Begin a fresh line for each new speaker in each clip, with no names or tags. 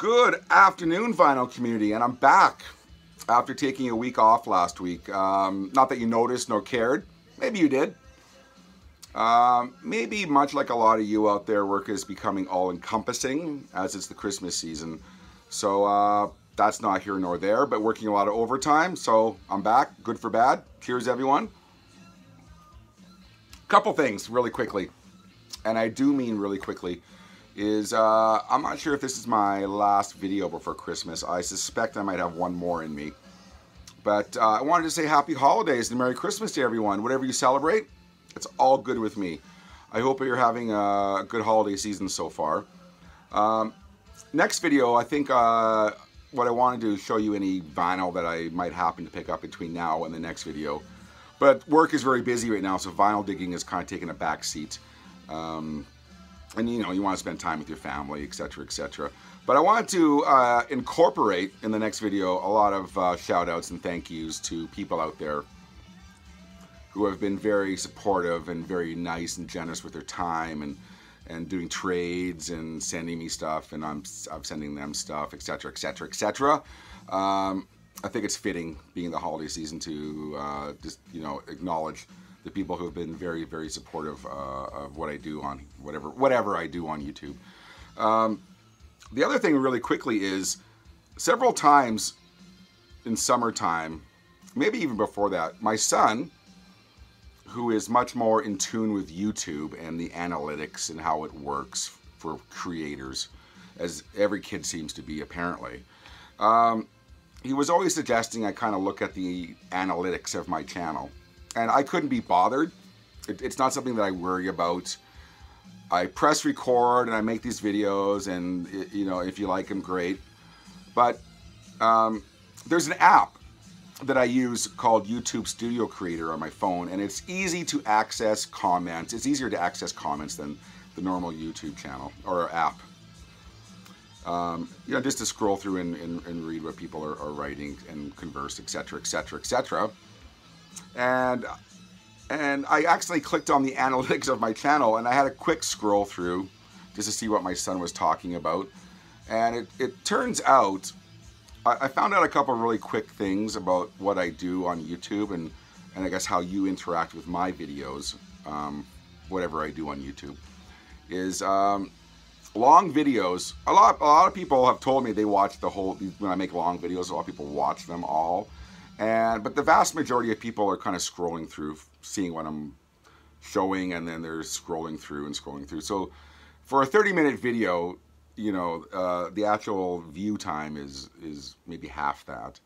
Good afternoon, vinyl community, and I'm back after taking a week off last week. Not that you noticed nor cared. Maybe you did. Maybe much like a lot of you out there, work is becoming all-encompassing as it's the Christmas season. So that's not here nor there, but working a lot of overtime. So I'm back, good for bad. Cheers, everyone. Couple things really quickly, and I do mean really quickly, is I'm not sure if this is my last video before Christmas. I suspect I might have one more in me. But I wanted to say happy holidays and Merry Christmas to everyone. Whatever you celebrate, it's all good with me. I hope you're having a good holiday season so far. Next video, I think what I want to do is show you any vinyl that I might happen to pick up between now and the next video. But work is very busy right now, so vinyl digging is kind of taking a back seat. And you know, you want to spend time with your family, etc., etc. But I wanted to incorporate in the next video a lot of shout outs and thank yous to people out there who have been very supportive and very nice and generous with their time and doing trades and sending me stuff, and I'm sending them stuff, etc., etc., etc. I think it's fitting, being the holiday season, to just, you know, acknowledge the people who have been very, very supportive of what I do on whatever I do on YouTube. The other thing really quickly is, several times in summertime, maybe even before that, my son, who is much more in tune with YouTube and the analytics and how it works for creators, as every kid seems to be apparently, he was always suggesting I kind of look at the analytics of my channel. And I couldn't be bothered. It's not something that I worry about. I press record and I make these videos, and you know, if you like them, great. But there's an app that I use called YouTube Studio Creator on my phone, and it's easy to access comments. It's easier to access comments than the normal YouTube channel or app. You know, just to scroll through and read what people are writing and converse, etc., etc., etc. And I actually clicked on the analytics of my channel, and I had a quick scroll through just to see what my son was talking about. And it turns out, I found out a couple of really quick things about what I do on YouTube, and I guess how you interact with my videos, whatever I do on YouTube, is long videos. A lot of people have told me they watch the whole, when I make long videos, a lot of people watch them all. But the vast majority of people are kind of scrolling through, seeing what I'm showing, and then they're scrolling through and scrolling through. So for a 30-minute video, you know, the actual view time is maybe half that.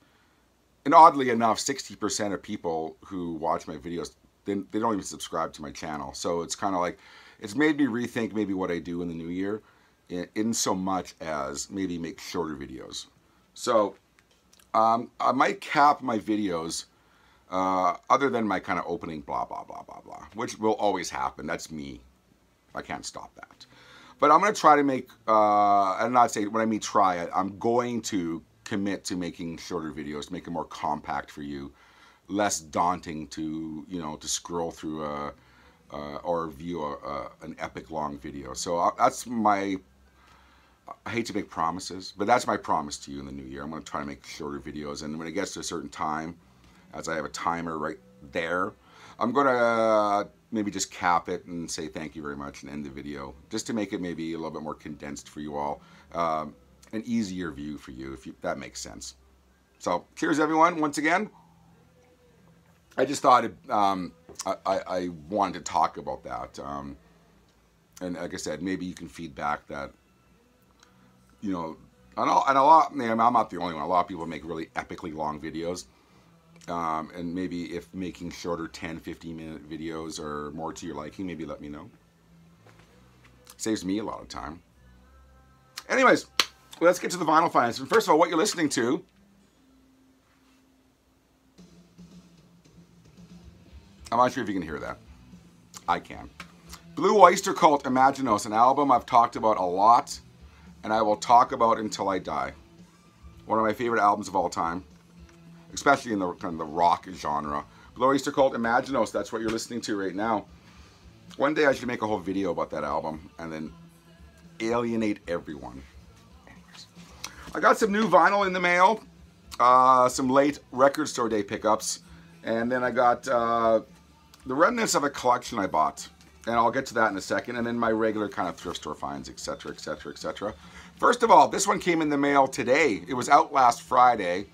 And oddly enough, 60% of people who watch my videos, they don't even subscribe to my channel. So it's kind of like, it's made me rethink maybe what I do in the new year, in so much as maybe make shorter videos. So I might cap my videos, other than my kind of opening blah, blah, blah, blah, blah, which will always happen. That's me. I can't stop that. But I'm going to try to make, I'm not saying, when I mean try it, I'm going to commit to making shorter videos, to make it more compact for you, less daunting to, you know, to scroll through or view an epic long video. So that's my, I hate to make promises, but that's my promise to you in the new year. I'm going to try to make shorter videos, and when it gets to a certain time, as I have a timer right there, I'm going to maybe just cap it and say thank you very much and end the video, just to make it maybe a little bit more condensed for you all, an easier view for you, if that makes sense. So cheers, everyone, once again. I just thought I wanted to talk about that, and like I said, maybe you can feedback that, you know, and a lot, I mean, I'm not the only one. A lot of people make really epically long videos. And maybe if making shorter 10, 15-minute videos are more to your liking, maybe let me know. Saves me a lot of time. Anyways, let's get to the vinyl finds. And first of all, what you're listening to, I'm not sure if you can hear that. I can. Blue Oyster Cult Imaginos, an album I've talked about a lot, and I will talk about until I die. One of my favorite albums of all time, especially in the kind of the rock genre. Blue Oyster Cult Imaginos, that's what you're listening to right now. One day I should make a whole video about that album and then alienate everyone. Anyways. I got some new vinyl in the mail, some late record store day pickups, and then I got the remnants of a collection I bought. And I'll get to that in a second, and then my regular kind of thrift store finds, etc., etc., etc. First of all, this one came in the mail today. It was out last Friday.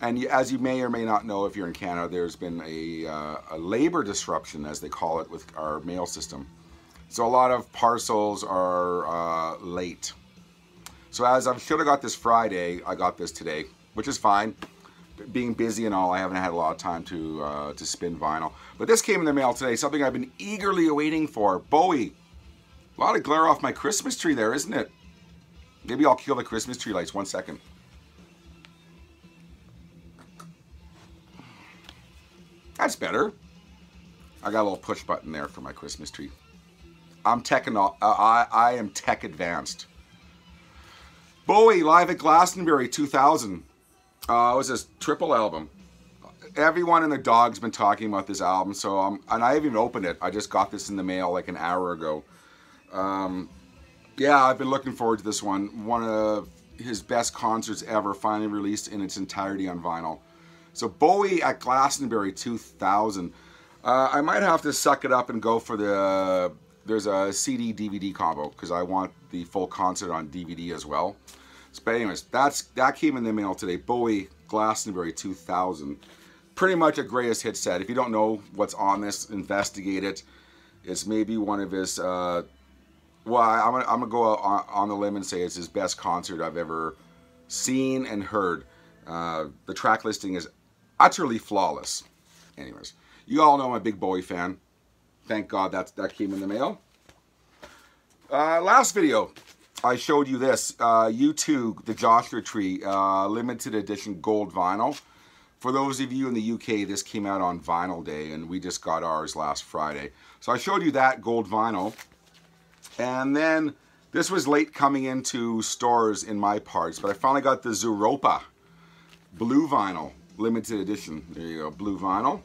And as you may or may not know, if you're in Canada, there's been a labor disruption, as they call it, with our mail system. So a lot of parcels are late. So as I should have got this Friday, I got this today, which is fine. Being busy and all, I haven't had a lot of time to spin vinyl. But this came in the mail today, something I've been eagerly awaiting for. Bowie. A lot of glare off my Christmas tree there, isn't it? Maybe I'll kill the Christmas tree lights. 1 second. That's better. I got a little push button there for my Christmas tree. I'm tech and all, I am tech advanced. Bowie live at Glastonbury 2000. It was this triple album. Everyone and their dog's been talking about this album, so and I haven't even opened it. I just got this in the mail like an hour ago. Yeah, I've been looking forward to this one. One of his best concerts ever, finally released in its entirety on vinyl. So Bowie at Glastonbury 2000. I might have to suck it up and go for there's a CD-DVD combo, because I want the full concert on DVD as well. So, but anyways, that came in the mail today. Bowie, Glastonbury 2000. Pretty much a greatest hit set. If you don't know what's on this, investigate it. It's maybe one of his, well, I'm gonna go on the limb and say it's his best concert I've ever seen and heard. The track listing is utterly flawless. Anyways, you all know I'm a big Bowie fan. Thank God that came in the mail. Last video, I showed you this. U2, the Joshua Tree, limited edition gold vinyl. For those of you in the UK, this came out on Vinyl Day, and we just got ours last Friday. So I showed you that gold vinyl. And then this was late coming into stores in my parts, but I finally got the Zooropa blue vinyl, limited edition. There you go, blue vinyl.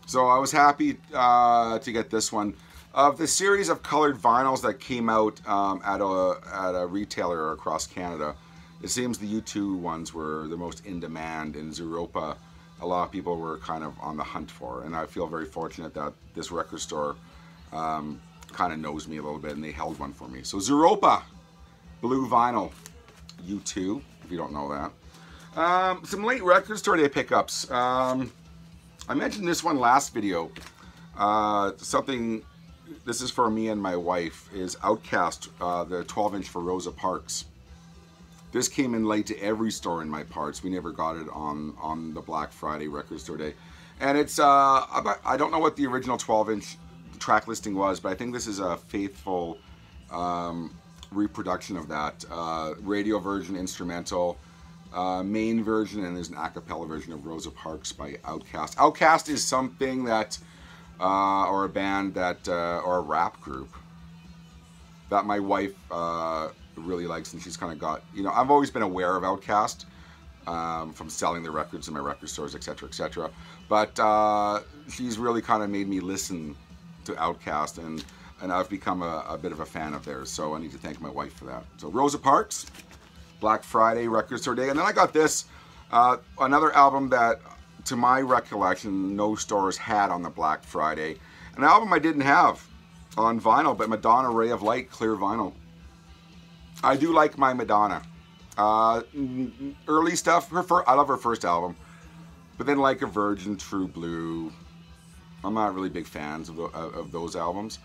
So I was happy to get this one. Of the series of colored vinyls that came out at a retailer across Canada, it seems the U2 ones were the most in demand, and Zooropa, a lot of people were kind of on the hunt for. And I feel very fortunate that this record store kind of knows me a little bit, and they held one for me. So Zooropa, blue vinyl, U2, if you don't know that. Some late record store day pickups. I mentioned this one last video. This is for me and my wife, is Outcast, the 12-inch for Rosa Parks. This came in late to every store in my parts. We never got it on the Black Friday record store day. And it's, I don't know what the original 12-inch track listing was, but I think this is a faithful reproduction of that. Radio version, instrumental, main version, and there's an a cappella version of Rosa Parks by Outcast. Outcast is something that, or a band that, or a rap group that my wife really likes, and she's kind of got, you know, I've always been aware of Outcast from selling the records in my record stores, etc., etc. But she's really kind of made me listen to Outcast, and I've become a bit of a fan of theirs, so I need to thank my wife for that. So Rosa Parks, Black Friday record store day. And then I got this, another album that, to my recollection, no stores had on the Black Friday. An album I didn't have on vinyl, but Madonna, Ray of Light, clear vinyl. I do like my Madonna. Early stuff, I love her first album. But then Like a Virgin, True Blue, I'm not really big fans of those albums.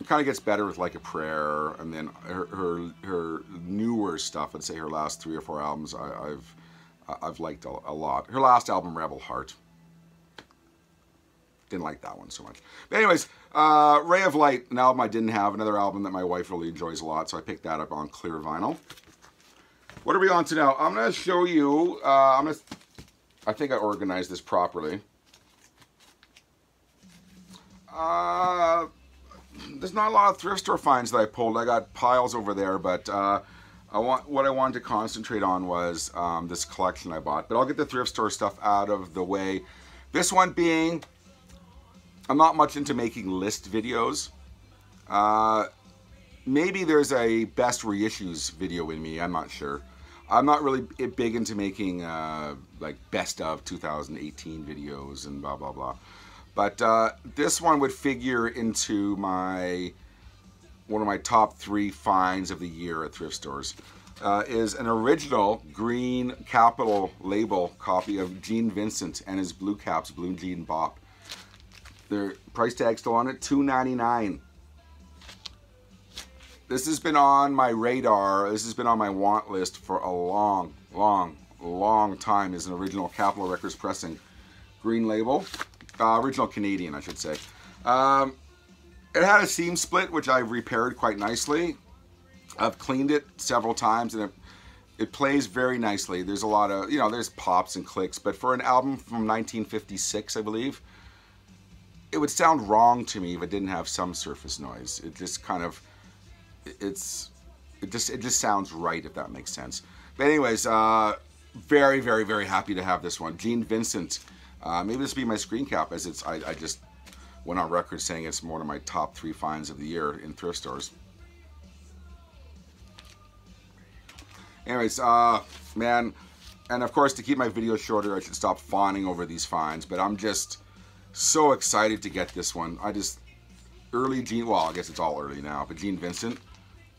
It kind of gets better with Like a Prayer, and then her newer stuff, I'd say her last 3 or 4 albums, I've liked a lot. Her last album, Rebel Heart, didn't like that one so much. But anyways, Ray of Light, an album I didn't have, another album that my wife really enjoys a lot, so I picked that up on clear vinyl. What are we on to now? I'm going to show you, I think I organized this properly. There's not a lot of thrift store finds that I pulled. I got piles over there, but what I wanted to concentrate on was this collection I bought. But I'll get the thrift store stuff out of the way. This one being, I'm not much into making list videos. maybe there's a best reissues video in me. I'm not sure. I'm not really big into making like best of 2018 videos and blah blah blah. But this one would figure into one of my top 3 finds of the year at thrift stores. Is an original green capital label copy of Gene Vincent and his Blue Caps Blue Jean Bop. Their price tag still on it, $2.99. This has been on my radar. This has been on my want list for a long, long, long time. Is an original Capitol Records pressing, green label, original Canadian, I should say. It had a seam split, which I've repaired quite nicely. I've cleaned it several times, and it plays very nicely. There's a lot of, you know, there's pops and clicks, but for an album from 1956, I believe, it would sound wrong to me if it didn't have some surface noise. It just kind of, it just sounds right, if that makes sense. But anyways, very, very, very happy to have this one. Gene Vincent. Maybe this will be my screen cap, as it's, I just went on record saying it's one of my top 3 finds of the year in thrift stores. Anyways, man, and of course, to keep my videos shorter, I should stop fawning over these finds, but I'm just so excited to get this one. Early Gene, well, I guess it's all early now, but Gene Vincent,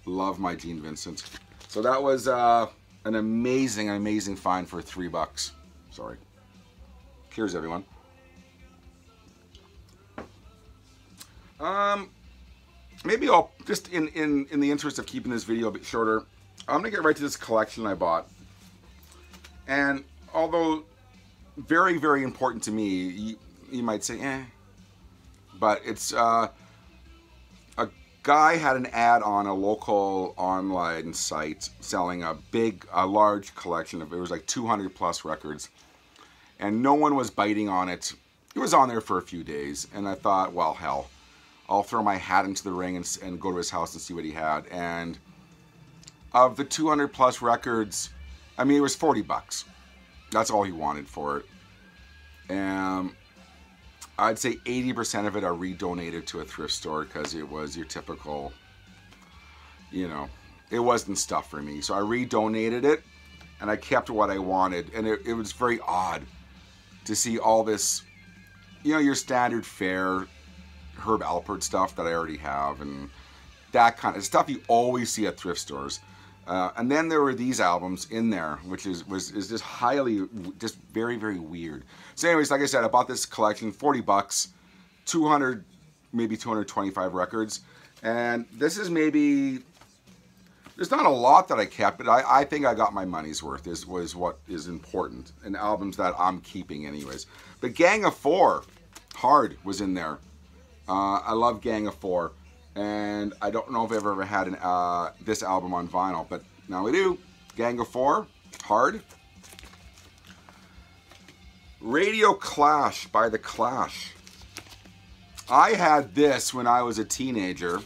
love my Gene Vincent. So that was an amazing, amazing find for $3. Sorry. Cheers, everyone. Maybe I'll, just in the interest of keeping this video a bit shorter, I'm going to get right to this collection I bought. And although very, very important to me, you might say, eh. But it's, a guy had an ad on a local online site selling a large collection of, it was like 200 plus records. And no one was biting on it. It was on there for a few days. And I thought, well, hell, I'll throw my hat into the ring and go to his house and see what he had. And of the 200 plus records, I mean, it was $40. That's all he wanted for it. And I'd say 80% of it are redonated to a thrift store because it was your typical, you know, it wasn't stuff for me. So I redonated it and I kept what I wanted. And it was very odd to see all this, you know, your standard fare Herb Alpert stuff that I already have and that kind of stuff you always see at thrift stores. And then there were these albums in there, which is just just very, very weird. So anyways, like I said, I bought this collection, $40, 200, maybe 225 records. And this is maybe, there's not a lot that I kept, but I think I got my money's worth, was what is important. And albums that I'm keeping anyways. But Gang of Four, Hard, was in there. I love Gang of Four. And I don't know if I've ever had this album on vinyl, but now we do. Gang of Four, Hard. Radio Clash by The Clash. I had this when I was a teenager.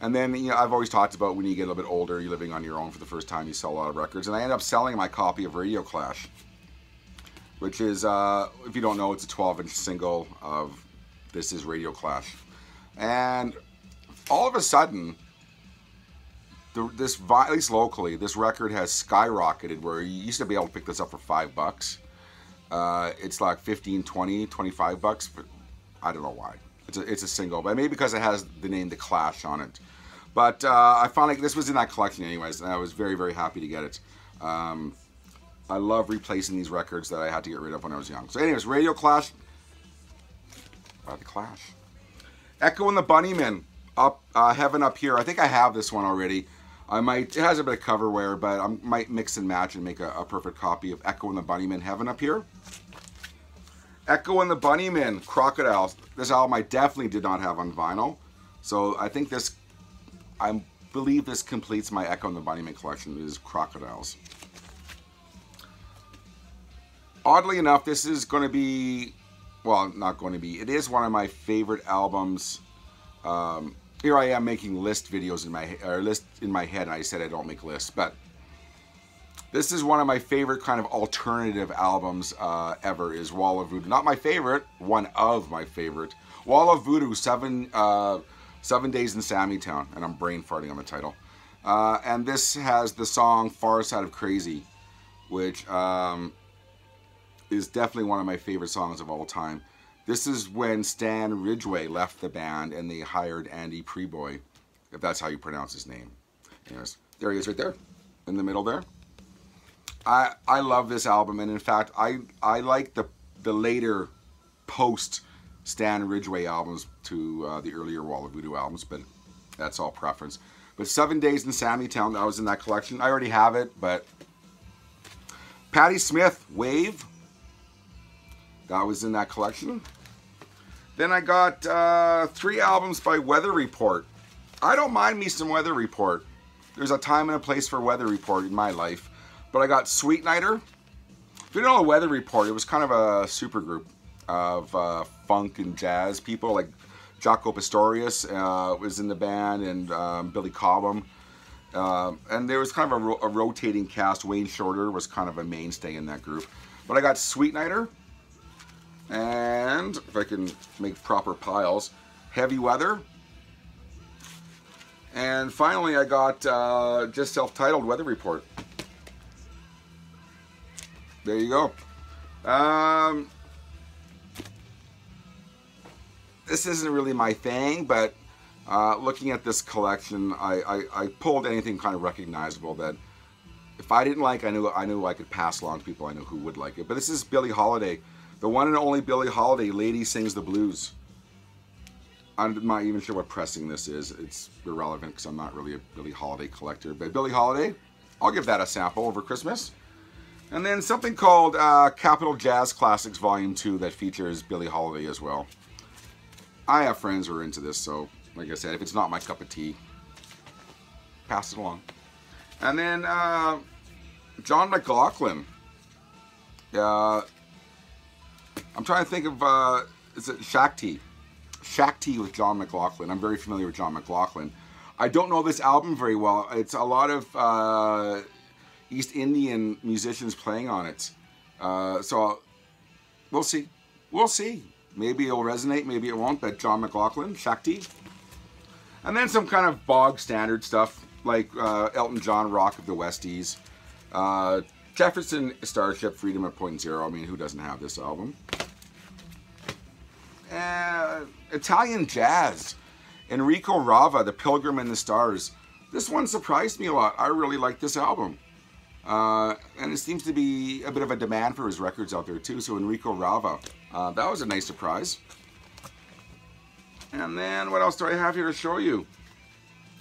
And then, you know, I've always talked about when you get a little bit older, you're living on your own for the first time, you sell a lot of records. And I ended up selling my copy of Radio Clash, which is, if you don't know, it's a 12-inch single of This Is Radio Clash. And all of a sudden, at least locally, this record has skyrocketed where you used to be able to pick this up for $5. It's like 15, 20, 25 bucks, but I don't know why. It's a single, but maybe because it has the name The Clash on it. But I found like this was in that collection anyways, and I was very, very happy to get it. I love replacing these records that I had to get rid of when I was young. So anyways, Radio Clash by The Clash. Echo and the Bunnymen, Heaven Up Here. I think I have this one already. It has a bit of cover wear, but I might mix and match and make a perfect copy of Echo and the Bunnymen, Heaven Up Here. Echo and the Bunnymen, Crocodiles. This album I definitely did not have on vinyl. So I think I believe this completes my Echo and the Bunnymen collection. It is Crocodiles. Oddly enough, this is going to be, well, not going to be, it is one of my favorite albums. Here I am making list videos in my head, and I said I don't make lists, but this is one of my favorite kind of alternative albums ever, is Wall of Voodoo. Not my favorite, one of my favorite. Wall of Voodoo, 7 Days in Sammytown, and I'm brain farting on the title. And this has the song Far Side of Crazy, which is definitely one of my favorite songs of all time. This is when Stan Ridgway left the band and they hired Andy Preboy, if that's how you pronounce his name. Anyways, there he is right there, in the middle there. I love this album, and in fact, I like the later post Stan Ridgway albums to the earlier Wall of Voodoo albums, but that's all preference. But 7 Days in Sammytown, that was in that collection. I already have it, but Patti Smith, Wave, that was in that collection. Then I got 3 albums by Weather Report. I don't mind me some Weather Report. There's a time and a place for Weather Report in my life. But I got Sweetnighter. If you don't know Weather Report, it was kind of a super group of funk and jazz people. Like Jaco Pastorius was in the band, and Billy Cobham. And there was kind of a rotating cast. Wayne Shorter was kind of a mainstay in that group. But I got Sweetnighter. And if I can make proper piles, Heavy Weather. And finally I got just self-titled Weather Report. There you go. This isn't really my thing, but looking at this collection, I pulled anything kind of recognizable that if I didn't like, I knew I could pass along to people I knew who would like it. But this is Billie Holiday, the one and only Billie Holiday, Lady Sings the Blues. I'm not even sure what pressing this is. It's irrelevant because I'm not really a Billie Holiday collector. But Billie Holiday, I'll give that a sample over Christmas. And then something called Capitol Jazz Classics Volume 2 that features Billie Holiday as well. I have friends who are into this, so like I said, if it's not my cup of tea, pass it along. And then John McLaughlin. I'm trying to think of, is it Shakti? Shakti with John McLaughlin. I'm very familiar with John McLaughlin. I don't know this album very well. It's a lot of East Indian musicians playing on it. So we'll see. We'll see. Maybe it'll resonate, maybe it won't, but John McLaughlin, Shakti. And then some kind of bog standard stuff, like Elton John, Rock of the Westies. Jefferson Starship, Freedom at Point Zero. I mean, who doesn't have this album? Italian jazz. Enrico Rava, The Pilgrim and the Stars. This one surprised me a lot. I really like this album. And it seems to be a bit of a demand for his records out there too. So Enrico Rava, that was a nice surprise. And then what else do I have here to show you?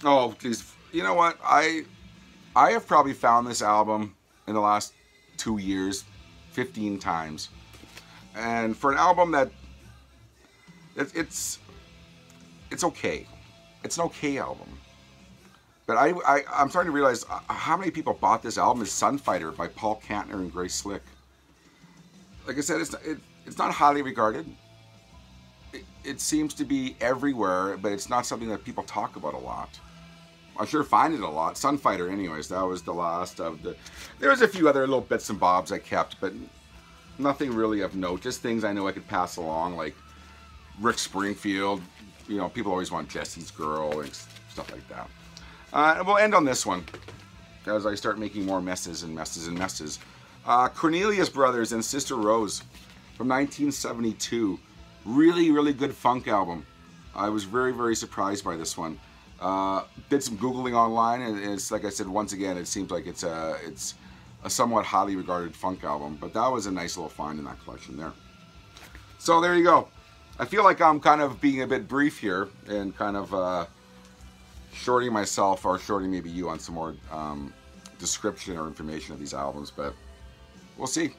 Oh, geez. You know what? I have probably found this album in the last 2 years 15 times. And for an album that it's okay. It's an okay album. But I'm starting to realize how many people bought this album is Sunfighter by Paul Kantner and Grace Slick. Like I said, it's not highly regarded. It seems to be everywhere, but it's not something that people talk about a lot. I sure find it a lot. Sunfighter, anyways, that was the last of the... There was a few other little bits and bobs I kept, but nothing really of note. Just things I know I could pass along, like Rick Springfield. You know, people always want Jesse's Girl and stuff like that. And we'll end on this one as I start making more messes and messes and messes. Cornelius Brothers and Sister Rose from 1972. Really, really good funk album. I was very, very surprised by this one. Did some Googling online, and it's like I said, once again, it seems like it's a somewhat highly regarded funk album, but that was a nice little find in that collection there. So there you go. I feel like I'm kind of being a bit brief here and kind of shorting myself, or shorting maybe you on some more description or information of these albums, but we'll see.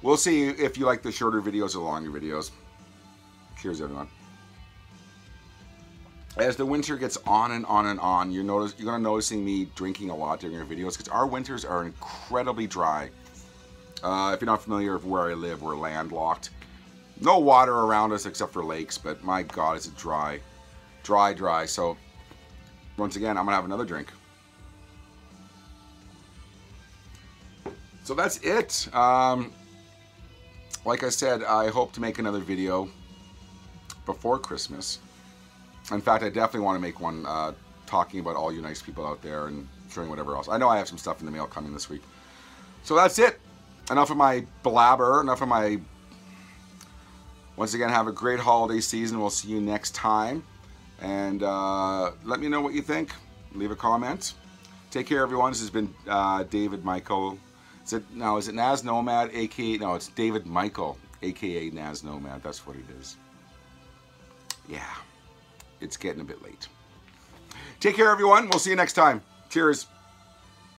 We'll see if you like the shorter videos or longer videos. Cheers, everyone. As the winter gets on and on and on, you're gonna noticing me drinking a lot during our videos because our winters are incredibly dry. If you're not familiar with where I live, we're landlocked. No water around us except for lakes, but my God, is it dry. Dry, dry. So, once again, I'm gonna have another drink. So that's it. Like I said, I hope to make another video before Christmas. In fact, I definitely want to make one talking about all you nice people out there and showing whatever else. I know I have some stuff in the mail coming this week. So that's it. Enough of my blabber. Enough of my... Once again, have a great holiday season. We'll see you next time. And let me know what you think. Leave a comment. Take care, everyone. This has been David Michael. Is it Nazz Nomad, a.k.a. No, it's David Michael, a.k.a. Nazz Nomad. That's what it is. Yeah. It's getting a bit late. Take care, everyone. We'll see you next time. Cheers.